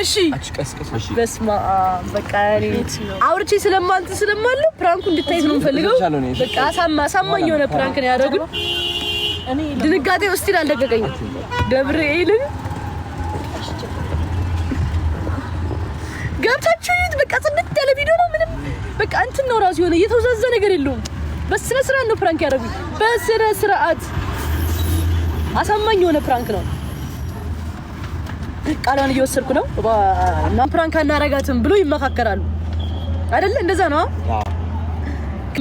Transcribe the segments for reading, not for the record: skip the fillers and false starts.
እሺ በስማ በቃ አውርቼ ስለማል ፕራንኩ እንድታይት ነው ፈልገው በቃ ሳማኝ የሆነ ፕራንክ ነው ያደረጉት ድንጋጤ ውስጥ አልደቀቀኝ ገብርኤልን ገብታችሁ በቃ ጽድት ያለ ቪዲዮ ነው ምንም በቃ እንትን ነው ራሱ የሆነ የተወዛዘ ነገር የለውም በስነ ስርዓት ነው ፕራንክ ያደረጉት በስነ ስርዓት አሳማኝ የሆነ ፕራንክ ነው ቃላን እየወሰድኩ ነው እና ፕራንክ አናረጋትም ብሎ ይመካከራሉ አይደል እንደዛ ነው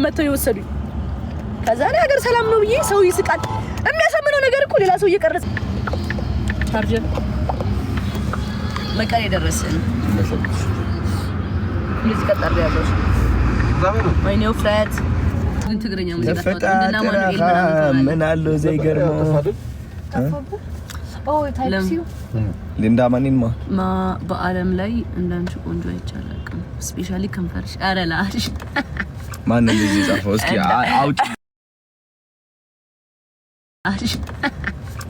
መተው ይወሰዱኝ ከዛ ነገር ሰላም ነው ብዬ ሰው ይስቃል የሚያሳምነው ነገር እኮ ሌላ ሰው እየቀረጸ ቻርጀር መቀሌ ደረሰን ለዚህ ቀጠር ያለው ማይኔው ፍላት ግን ትግረኛ ሙዚቃ ተወጣና ምን አለው ዘይገርመው ኦ ታይፕሲው ሊንዳ ማንንማ በአለም ላይ እንዳንቺ ቆንጆ አይቻላልም ስፔሻሊ ከንፈርሽ አረላሽ ማን እንደዚህ ጻፈው እስኪ አውጪ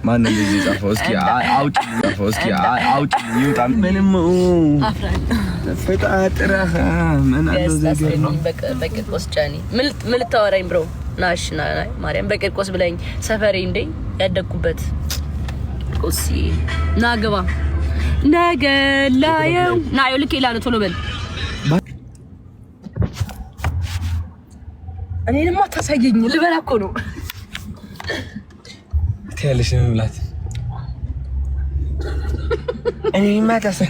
ማን እንደዚህ ጻፈው እስኪ አውጪ ይውጣ ምንም አፍራኝ ፈጣጥራህ ምን አለው ዘይገርመው በቂርቆስ ጫኒ ምን ልታወራኝ ብሮ ናሽና ማርያም በቂርቆስ ብለኝ ሰፈሬ እንዴ ያደኩበት ቆሲ ናገባ ነገላየው ናዩ ልክ ይላል ቶሎ በል እኔንማ ታሳየኝ ልበላ እኮ ነው ትያለሽ ነው ብላት እኔንማ ታሳይ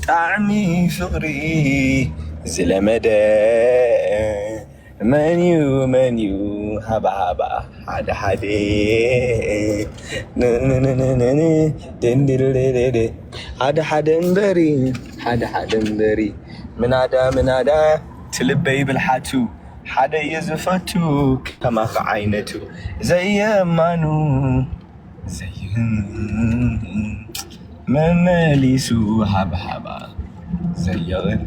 ጣዕሚ ፍቅሪ ዝለመደ መንዩ ሃባ ሓደ ሓደ እንበሪ ምናዳ ትልበይ ብልሓቱ ሓደ የዝፈቱ ከማኸ ዓይነቱ ዘየማኑ መመሊሱ ሃባ ዘየغኒ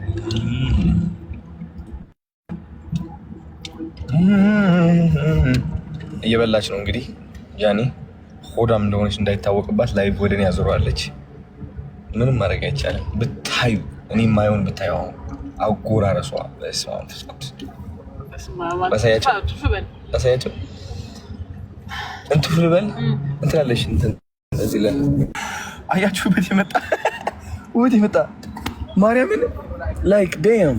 እየበላች ነው እንግዲህ ያኔ ሆዳም እንደሆነች እንዳይታወቅባት ላይቭ ወደኔ ያዞራለች ምንም ማድረግ አይቻልም ብታዩ እኔ ማይሆን ብታዩ አጎራረሷ በስማም ፍስኩት በሳያቸው እንቱ ፍልበል እንትላለሽ እንትን እዚህ ላይ አያችሁ ውበት ይመጣ ማርያምን ላይክ ዴም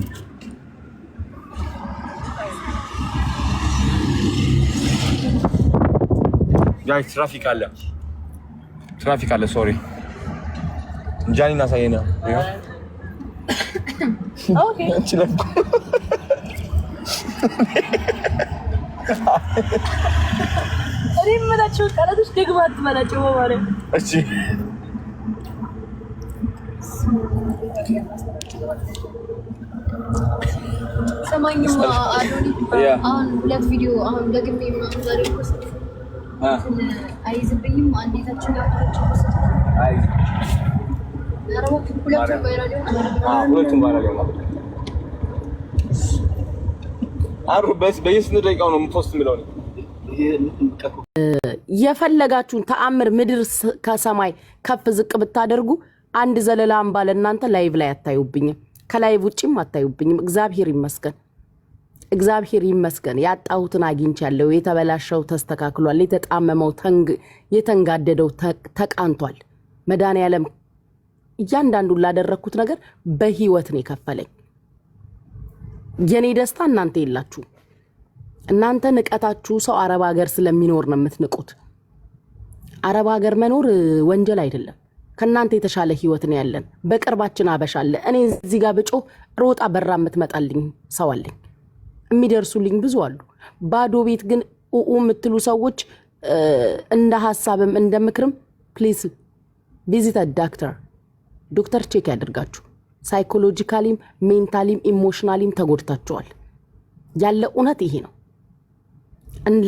ጋይስ ትራፊክ አለ ሶሪ ጃኒና ሳይና ኦኬ እንችላለን እሪምናቸው ቃላቶች ደግማት ማላቸው ማለት እሺ ሰማኝማ አዶኒ አሁን ሁለት ቪዲዮ አሁን ደግሜ ምናምን ዛሬ ፖስት አይዝብኝም አንዴታችን ጋር ተጨርሶ ሁለቱም ባላገው አሩበስ በየስንት ደቂቃው ነው ፖስት የሚለው የፈለጋችሁን ተአምር ምድር ከሰማይ ከፍ ዝቅ ብታደርጉ አንድ ዘለላም ባለ እናንተ ላይቭ ላይ አታዩብኝም ከላይቭ ውጪም አታዩብኝም እግዚአብሔር ይመስገን ያጣሁትን አግኝቻለሁ የተበላሸው ተስተካክሏል የተጣመመው የተንጋደደው ተቃንቷል መድኃኒዓለም እያንዳንዱ ላደረኩት ነገር በህይወት ነው የከፈለኝ የኔ ደስታ እናንተ የላችሁ እናንተ ንቀታችሁ ሰው አረብ ሀገር ስለሚኖር ነው የምትንቁት አረብ ሀገር መኖር ወንጀል አይደለም ከናንተ የተሻለ ህይወት ነው ያለን በቅርባችን አበሻለ እኔ እዚህ ጋር ብጮ ሮጣ በራ የምትመጣልኝ ሰው አለኝ የሚደርሱልኝ ብዙ አሉ ባዶ ቤት ግን የምትሉ ሰዎች እንደ ሐሳብም እንደ ምክርም ፕሊዝ ቪዚት ዶክተር ቼክ ያደርጋችሁ ሳይኮሎጂካሊም ሜንታሊም ኢሞሽናሊም ተጎድታችኋል ያለ እውነት ይሄ ነው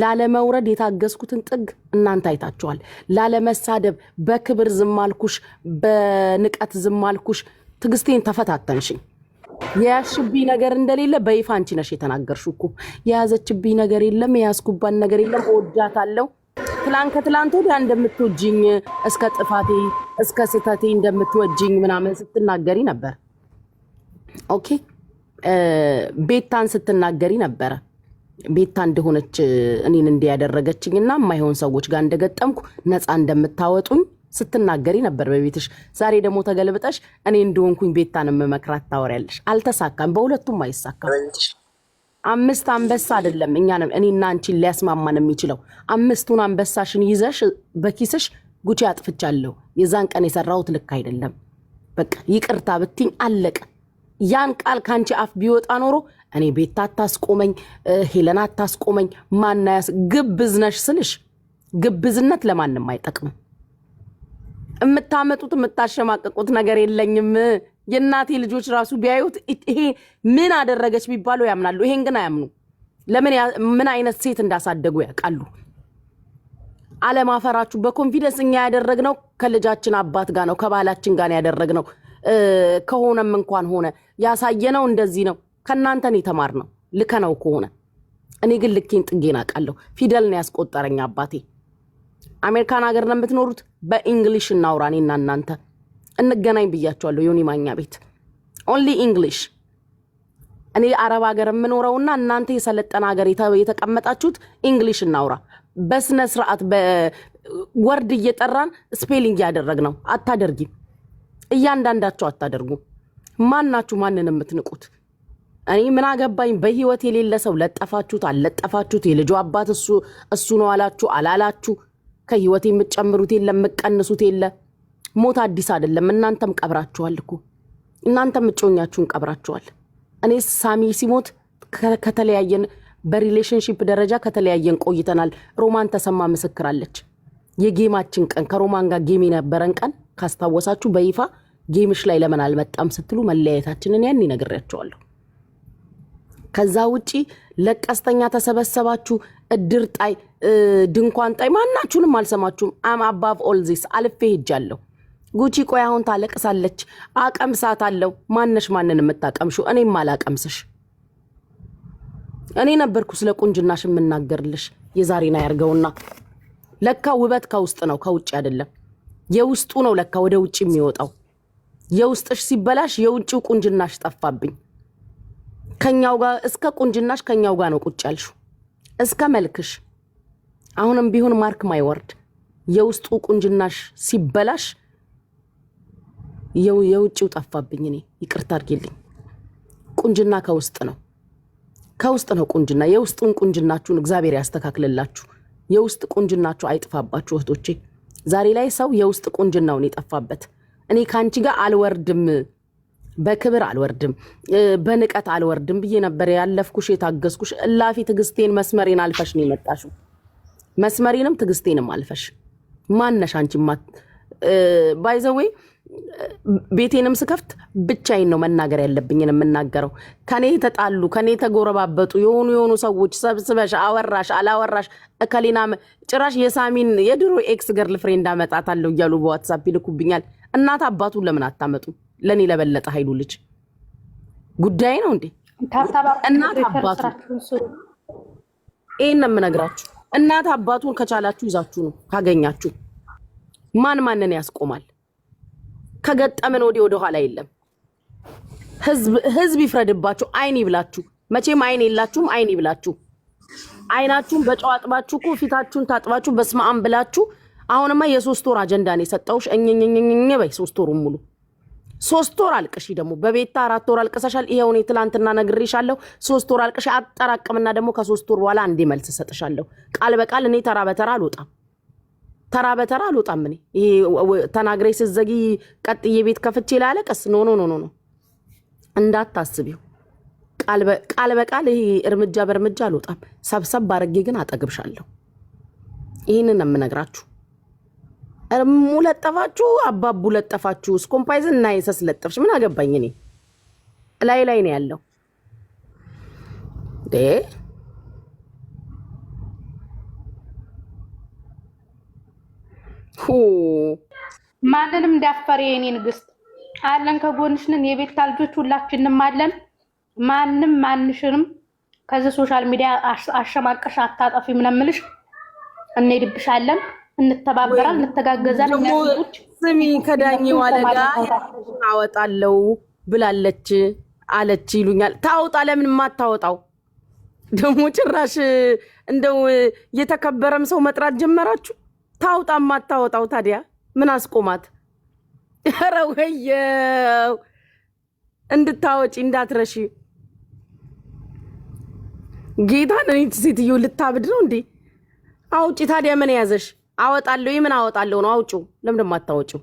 ላለመውረድ የታገስኩትን ጥግ እናንተ አይታችኋል ላለመሳደብ በክብር ዝማልኩሽ በንቀት ዝማልኩሽ ትግስቴን ተፈታተንሽኝ የያዝሽብኝ ነገር እንደሌለ በይፋ አንቺ ነሽ የተናገርሽው እኮ። የያዘችብኝ ነገር የለም፣ የያዝኩባን ነገር የለም፣ እወዳታለሁ። ከትላንት ወዲያ እንደምትወጂኝ እስከ ጥፋቴ እስከ ስህተቴ እንደምትወጂኝ ምናምን ስትናገሪ ነበር። ኦኬ ቤታን ስትናገሪ ነበረ። ቤታ እንደሆነች እኔን እንዲያደረገችኝና የማይሆን ሰዎች ጋር እንደገጠምኩ ነፃ እንደምታወጡኝ ስትናገሪ ነበር በቤትሽ። ዛሬ ደግሞ ተገልብጠሽ እኔ እንደሆንኩኝ ቤታን መመክራት ታወሪያለሽ። አልተሳካም፣ በሁለቱም አይሳካም። 5 አንበሳ አይደለም እኔና አንቺን ሊያስማማን የሚችለው 5ቱን አንበሳሽን ይዘሽ በኪስሽ ጉቺ አጥፍቻለሁ፣ የዛን ቀን የሰራሁት ልክ አይደለም፣ በቃ ይቅርታ ብትኝ አለቀ። ያን ቃል ካንቺ አፍ ቢወጣ ኖሮ እኔ ቤታ አታስቆመኝ፣ ሄለና አታስቆመኝ። ማናያስ ግብዝነሽ ስልሽ ግብዝነት ለማንም አይጠቅም። እምታመጡት የምታሸማቀቁት ነገር የለኝም። የእናቴ ልጆች ራሱ ቢያዩት ይሄ ምን አደረገች ቢባሉ ያምናሉ። ይሄን ግን አያምኑ። ለምን ምን አይነት ሴት እንዳሳደጉ ያውቃሉ። አለማፈራችሁ በኮንፊደንስ እኛ ያደረግነው ከልጃችን አባት ጋር ነው፣ ከባላችን ጋር ያደረግነው። ከሆነም እንኳን ሆነ ያሳየነው እንደዚህ ነው። ከናንተን የተማርነው ልከነው ከሆነ እኔ ግን ልኬን ጥጌን አውቃለሁ። ፊደል ነው ያስቆጠረኝ አባቴ። አሜሪካን ሀገር ነው የምትኖሩት፣ በእንግሊሽ እናውራ እኔና እናንተ እንገናኝ ብያቸዋለሁ። ዮኒ ማኛ ቤት ኦንሊ እንግሊሽ። እኔ አረብ ሀገር የምኖረውና እናንተ የሰለጠነ ሀገር የተቀመጣችሁት እንግሊሽ እናውራ። በስነ ስርዓት በወርድ እየጠራን ስፔሊንግ ያደረግነው አታደርጊም። እያንዳንዳቸው አታደርጉ። ማናችሁ ማንን የምትንቁት? እኔ ምን አገባኝ? በህይወት የሌለ ሰው ለጠፋችሁት አልለጠፋችሁት፣ የልጁ አባት እሱ ነው አላችሁ አላላችሁ፣ ከህይወት የምትጨምሩት የለ የምትቀንሱት የለ። ሞት አዲስ አይደለም። እናንተም ቀብራችኋል እኮ፣ እናንተም እጮኛችሁን ቀብራችኋል። እኔ ሳሚ ሲሞት ከተለያየን በሪሌሽንሺፕ ደረጃ ከተለያየን ቆይተናል። ሮማን ተሰማ ምስክራለች። የጌማችን ቀን ከሮማን ጋር ጌም የነበረን ቀን ካስታወሳችሁ በይፋ ጌምሽ ላይ ለምን አልመጣም ስትሉ መለያየታችንን ያን ይነግሬያቸዋለሁ። ከዛ ውጪ ለቀስተኛ ተሰበሰባችሁ፣ እድር ጣይ፣ ድንኳን ጣይ፣ ማናችሁንም አልሰማችሁም። አም አባቭ ኦል ዚስ አልፌ ሄጃለሁ። ጉቺ ቆይ አሁን ታለቅሳለች፣ አቀምሳት አለው። ማነሽ ማንን የምታቀምሹ? እኔም አላቀምስሽ። እኔ ነበርኩ ስለ ቁንጅናሽ የምናገርልሽ። የዛሬና ያርገውና ለካ ውበት ከውስጥ ነው ከውጭ አይደለም። የውስጡ ነው ለካ ወደ ውጭ የሚወጣው። የውስጥሽ ሲበላሽ የውጭው ቁንጅናሽ ጠፋብኝ። ከኛው ጋር እስከ ቁንጅናሽ ከኛው ጋር ነው ቁጭ ያልሽው እስከ መልክሽ። አሁንም ቢሆን ማርክ ማይ ወርድ የውስጡ ቁንጅናሽ ሲበላሽ የውጭው ጠፋብኝ። እኔ ይቅርታ አድርጊልኝ። ቁንጅና ከውስጥ ነው ቁንጅና። የውስጡን ቁንጅናችሁን እግዚአብሔር ያስተካክልላችሁ። የውስጥ ቁንጅናችሁ አይጥፋባችሁ እህቶቼ። ዛሬ ላይ ሰው የውስጥ ቁንጅናውን የጠፋበት። እኔ ካንቺ ጋር አልወርድም፣ በክብር አልወርድም፣ በንቀት አልወርድም ብዬ ነበር ያለፍኩሽ የታገስኩሽ። እላፊ ትግስቴን መስመሬን አልፈሽ ነው የመጣሽው። መስመሬንም ትግስቴንም አልፈሽ ማነሽ አንቺ? ባይ ዘ ዌይ ቤቴንም ስከፍት ብቻዬን ነው መናገር ያለብኝን የምናገረው። ከኔ ተጣሉ ከኔ ተጎረባበጡ የሆኑ ሰዎች ሰብስበሽ አወራሽ አላወራሽ እከሊና ጭራሽ የሳሚን የድሮ ኤክስ ገርል ፍሬንድ አመጣታለሁ እያሉ በዋትስአፕ ይልኩብኛል። እናት አባቱን ለምን አታመጡ? ለኔ ለበለጠ ኃይሉ ልጅ ጉዳይ ነው እንዴ? እናት አባቱ ይሄን ነው የምነግራችሁ። እናት አባቱን ከቻላችሁ ይዛችሁ ነው ካገኛችሁ። ማንን ያስቆማል? ከገጠመን ወደ ኋላ የለም። ህዝብ ይፍረድባችሁ። አይን ይብላችሁ። መቼም አይን የላችሁም። አይን ይብላችሁ። አይናችሁን በጨው አጥባችሁ እኮ ፊታችሁን ታጥባችሁ በስማም ብላችሁ። አሁንማ የ3 ወር አጀንዳ ነው የሰጠውሽ። እኝኝኝኝ በይ 3 ወሩን ሙሉ 3 ወር አልቅሺ። ደግሞ በቤታ 4 ወር አልቅሰሻል። ይሄው እኔ ትላንትና ነግሬሻለሁ። 3 ወር አልቅሺ። አጠራቅምና ደግሞ ከ3 ወር በኋላ አንዴ መልስ ሰጥሻለሁ። ቃል በቃል እኔ ተራ በተራ አልወጣም። እኔ ይሄ ተናግሬ ስዘጊ ቀጥዬ ቤት ከፍቼ ላለቀስ ኖ እንዳታስቢው። ቃል በቃል ይሄ እርምጃ በእርምጃ አልወጣም። ሰብሰብ ባረጌ ግን አጠግብሻለሁ። ይሄንን የምነግራችሁ ሙለጠፋችሁ አባቡ ለጠፋችሁ ስኮምፓይዝን እና የሰስ ለጠፍሽ ምን አገባኝ እኔ። ላይ ነው ያለው ማንንም እንዳፈረ የኔ ንግስት አለን ከጎንሽ ነን። የቤት ልጆች ሁላችንም አለን። ማንም ማንሽንም ከዚህ ሶሻል ሚዲያ አሸማቀሽ አታጠፊም ነው የምልሽ። እንሄድብሻለን፣ እንተባበራለን፣ እንተጋገዛለን። ስሚ ከዳኘው አለጋ አወጣለው ብላለች አለች ይሉኛል። ታውጣ ለምን ማታወጣው ደግሞ ጭራሽ እንደው የተከበረም ሰው መጥራት ጀመራችሁ። ታውጣ ማታወጣው ታዲያ ምን አስቆማት? ኧረ ወየው እንድታወጪ እንዳትረሺ። ጌታ ነው ሴትዮ ልታብድ ነው እንዴ? አውጪ ታዲያ ምን ያዘሽ? አወጣለሁ ምን አወጣለሁ ነው? አውጪው ለምን ደሞ አታወጪው?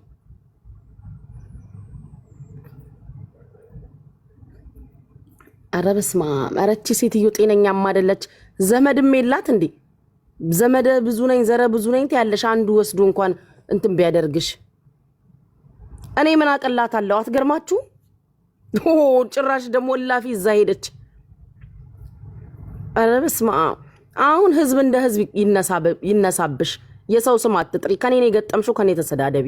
ኧረ በስመ አብ! ኧረ እቺ ሴትዮ ጤነኛም አይደለች። ዘመድም የላት እንዴ? ዘመደ ብዙ ነኝ ዘረ ብዙ ነኝ ትያለሽ። አንዱ ወስዶ እንኳን እንትን ቢያደርግሽ እኔ ምን አቀላታለሁ? አትገርማችሁ? ጭራሽ ደግሞ ላፊ እዛ ሄደች። ኧረ በስመ አብ! አሁን ህዝብ እንደ ህዝብ ይነሳብሽ። የሰው ስም አትጥሪ። ከኔ ነው የገጠምሽው። ከኔ ተሰዳደቢ።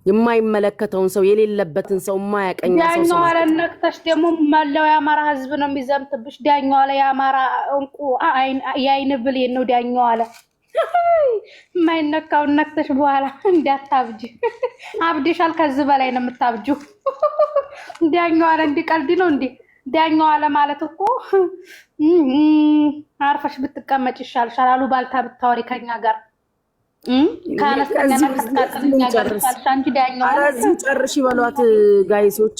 የማይመለከተውን ሰው የሌለበትን ሰው የማያቀኝ ሰው ዳኛው አለነክተሽ ደግሞ መላው የአማራ ህዝብ ነው የሚዘምትብሽ። ዳኛው አለ የአማራ እንቁ የአይን ብሌን ነው ዳኛው አለ። የማይነካውን ነክተሽ በኋላ እንዳታብጂ። አብዲሻል። ከዚህ በላይ ነው የምታብጂው። ዳኛው አለ እንዲቀልድ ነው እንዴ? ዳኛው አለ ማለት እኮ አርፈሽ ብትቀመጭ ይሻልሻል። አሉ ባልታ ብታወሪ ከኛ ጋር ካነስተኛና ከተቃጠለኛ ጋር ይሻልሻል እንጂ ዳኛው አለ። አራዚ ጨርሽ ይበሏት ጋይሶች።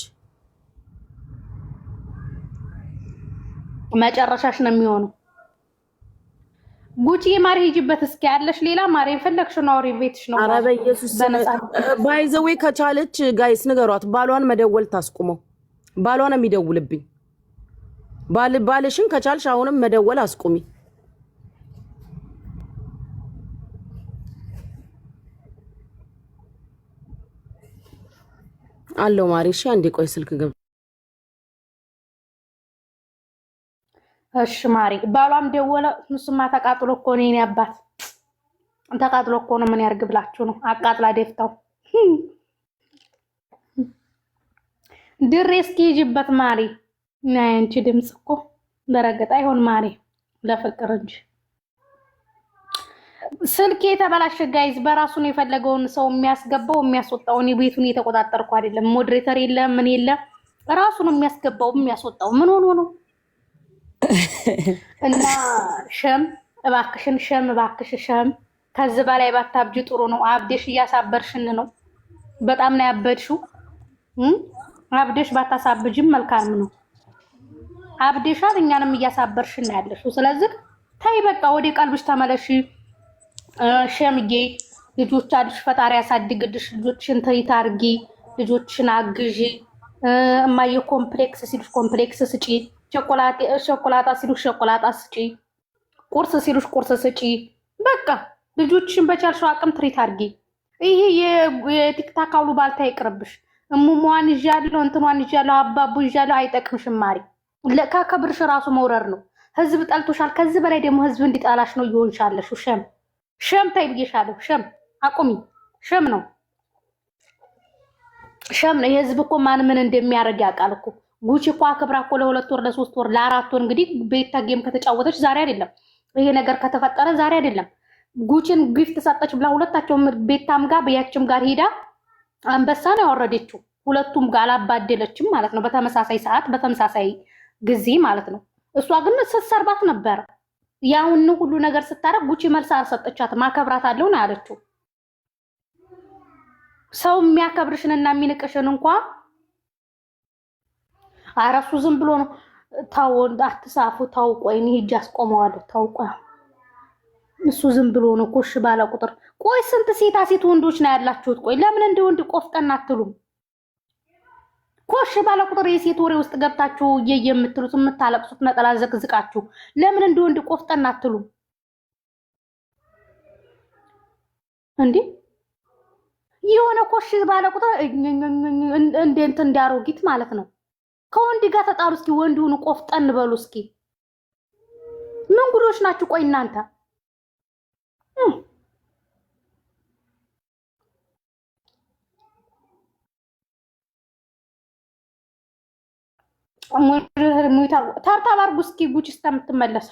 መጨረሻሽ ነው የሚሆነው። ጉጪ ማሪ ሂጂበት እስኪ ያለሽ ሌላ ማሪ ፈለግሽ ነው አውሪ ቤትሽ ነው። ኧረ በኢየሱስ ባይዘዌ ከቻለች ጋይስ ንገሯት ባሏን መደወል ታስቁመው። ባሏን የሚደውልብኝ ባልሽን ከቻልሽ አሁንም መደወል አስቁሚ። አለው ማሪሽ አንዴ ቆይ ስልክ ገብ እሺ ማሪ ባሏም ደወለ። እሱማ ተቃጥሎ እኮ ነው የኔ አባት ተቃጥሎ እኮ ነው። ምን ያርግ ብላችሁ ነው? አቃጥላ ደፍታው ድሬ እስኪ ሂጂበት ማሪ። አንቺ ድምጽ እኮ በረገጣ ይሆን ማሪ ለፍቅር እንጂ ስልክ የተበላሸ ጋይዝ በራሱ ነው የፈለገውን ሰው የሚያስገባው የሚያስወጣው። እኔ ቤቱን የተቆጣጠርኩ አይደለም። ሞዴሬተር የለ ምን የለ ራሱ ነው የሚያስገባው የሚያስወጣው። ምን ሆኖ ነው? እና ሸም እባክሽን ሸም እባክሽ ሸም ከዚህ በላይ ባታብጂ ጥሩ ነው። አብዴሽ እያሳበርሽን ነው። በጣም ነው ያበድሽው። አብዴሽ ባታሳብጂም መልካም ነው። አብዴሻል እኛንም እያሳበርሽን ያለሽው። ስለዚህ ታይ በቃ ወደ ቀልብሽ ተመለሽ። ሸምጌ ልጆች አልሽ ፈጣሪ ያሳድግልሽ። ልጆችሽን ተይት አርጊ። ልጆችሽን አግዢ። እማዬ ኮምፕሌክስ ሲሉሽ ኮምፕሌክስ ስጪ። ሾኮላታ ሲሉሽ ሾኮላታ ስጪ። ቁርስ ሲሉሽ ቁርስ ስጪ። በቃ ልጆችሽን በቻልሽው አቅም ትሪት አርጊ። ይሄ የቲክታክ አውሉ ባልታ ይቅርብሽ። እሙሟን ይዣለሁ እንትኗን ይዣለሁ አባቡ ይዣለሁ አይጠቅምሽም ማሪ። ከክብርሽ ራሱ መውረር ነው። ህዝብ ጠልቶሻል። ከዚህ በላይ ደግሞ ህዝብ እንዲጠላሽ ነው ይሆንሻለሽ። ሸም ታይ ብዬሻለሁ። ሸም አቁሚ። ሸም ነው ሸም ነው። የህዝብ እኮ ማን ምን እንደሚያደርግ ያውቃል እኮ። ጉቺ እኮ አክብራ እኮ ለ2 ወር ለ3 ወር ለ4 ወር እንግዲህ ቤታ ጌም ከተጫወተች ዛሬ አይደለም ይሄ ነገር ከተፈጠረ ዛሬ አይደለም። ጉቺን ጊፍት ሰጠች ብላ ሁለታቸውም ቤታም ጋር በያችም ጋር ሄዳ አንበሳ ነው ያወረደችው። ሁለቱም ጋር አላባደለችም ማለት ነው። በተመሳሳይ ሰዓት በተመሳሳይ ጊዜ ማለት ነው። እሷ ግን ስትሰርባት ነበር። ያውን ሁሉ ነገር ስታረግ ጉቺ መልስ አልሰጠቻትም። አከብራታለሁ ነው ያለችው። ሰው የሚያከብርሽንና የሚንቅሽን እንኳን አራሱ ዝም ብሎ ነው። ታው አትሳፉ። ታው ቆይ እኔ ሂጅ አስቆመዋለሁ። ታው ቆይ እሱ ዝም ብሎ ነው ኮሽ ባለ ቁጥር። ቆይ ስንት ሴት ወንዶች ነው ያላችሁት? ቆይ ለምን እንደ ወንድ ቆፍጠን አትሉም? ኮሽ ባለ ቁጥር የሴት ወሬ ውስጥ ገብታችሁ የምትሉት የምታለቅሱት ነጠላ ዘቅዝቃችሁ ለምን እንደ ወንድ ቆፍጠን አትሉም እንዴ? የሆነ ኮሽ ባለ ቁጥር እንደ እንትን እንዳሮጊት ማለት ነው። ከወንድ ጋር ተጣሉ። እስኪ ወንዱን ቆፍጠን በሉ እስኪ። ምን ጉዶች ናችሁ? ቆይ እናንተ ታብታብ አድርጉ እስኪ ጉቺ እስከምትመለስ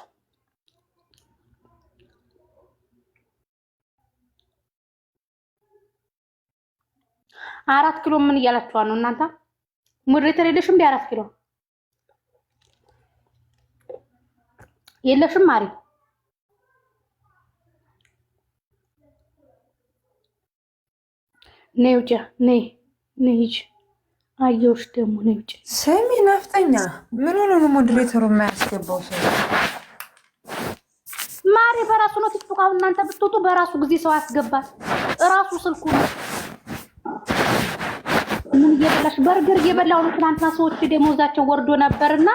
4 ኪሎ ምን እያላችኋ ነው እናንተ? ሙድሬተር የለሽም እንዴ? 4 ኪሎ የለሽም? ማሪ ነይ ውጪ፣ ነይ ነይ። አየሁሽ ደግሞ ነይ ውጪ። ስሚ ነፍጠኛ፣ ምን ሆነ ነው ሞዴሬተሩ የማያስገባው ሰው? ማሪ በራሱ ነው ቲክቶክ። አሁን እናንተ ብትወጡ በራሱ ጊዜ ሰው ያስገባል። እራሱ ስልኩ ነው። ምን እየበላሽ? በርገር እየበላው ነው። ትናንትና ሰዎች ደሞዛቸው ወርዶ ነበርና